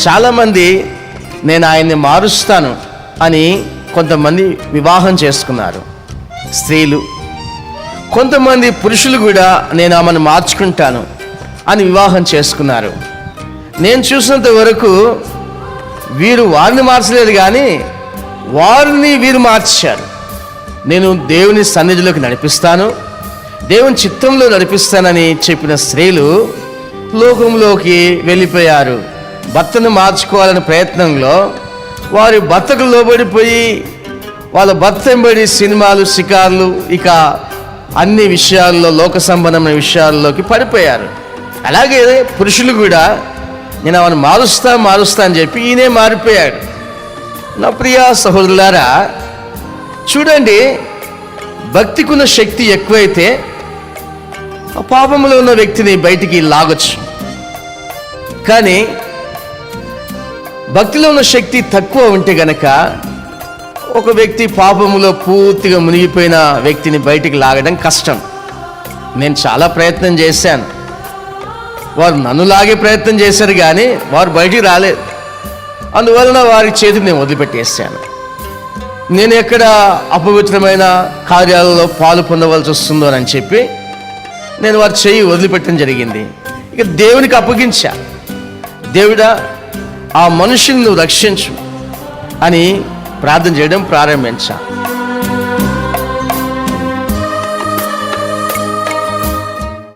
చాలామంది నేను ఆయన్ని మారుస్తాను అని కొంతమంది వివాహం చేసుకున్నారు స్త్రీలు. కొంతమంది పురుషులు కూడా నేను ఆమెను మార్చుకుంటాను అని వివాహం చేసుకున్నారు. నేను చూసినంత వరకు వీరు వారిని మార్చలేదు, కానీ వారిని వీరు మార్చారు. నేను దేవుని సన్నిధిలోకి నడిపిస్తాను, దేవుని చిత్తంలో నడిపిస్తానని చెప్పిన స్త్రీలు లోకంలోకి వెళ్ళిపోయారు. భర్తను మార్చుకోవాలనే ప్రయత్నంలో వారి భర్తకు లోబడిపోయి వాళ్ళ భర్త వెంబడి సినిమాలు, షికార్లు, ఇక అన్ని విషయాల్లో లోక సంబంధమైన విషయాల్లోకి పడిపోయారు. అలాగే పురుషులు కూడా నేను అవన్నీ మారుస్తా అని చెప్పి ఈయనే మారిపోయాడు. నా ప్రియ సహోదరులారా, చూడండి, భక్తికున్న శక్తి ఎక్కువైతే ఆ పాపంలో ఉన్న వ్యక్తిని బయటికి లాగొచ్చు, కానీ భక్తిలో ఉన్న శక్తి తక్కువ ఉంటే గనక ఒక వ్యక్తి పాపములో పూర్తిగా మునిగిపోయిన వ్యక్తిని బయటికి లాగడం కష్టం. నేను చాలా ప్రయత్నం చేశాను, వారు నన్ను లాగే ప్రయత్నం చేశారు, కానీ వారు బయటికి రాలేదు. అందువలన వారి చేతిని నేను వదిలిపెట్టేశాను. నేను ఎక్కడ అపవిత్రమైన కార్యాలలో పాలు పొందవలసి వస్తుందో అని చెప్పి నేను వారి చేయి వదిలిపెట్టడం జరిగింది. ఇక దేవునికి అప్పగించా. దేవుడా, ఆ మనుషుని నువ్వు రక్షించు అని ప్రార్థన చేయడం ప్రారంభించా.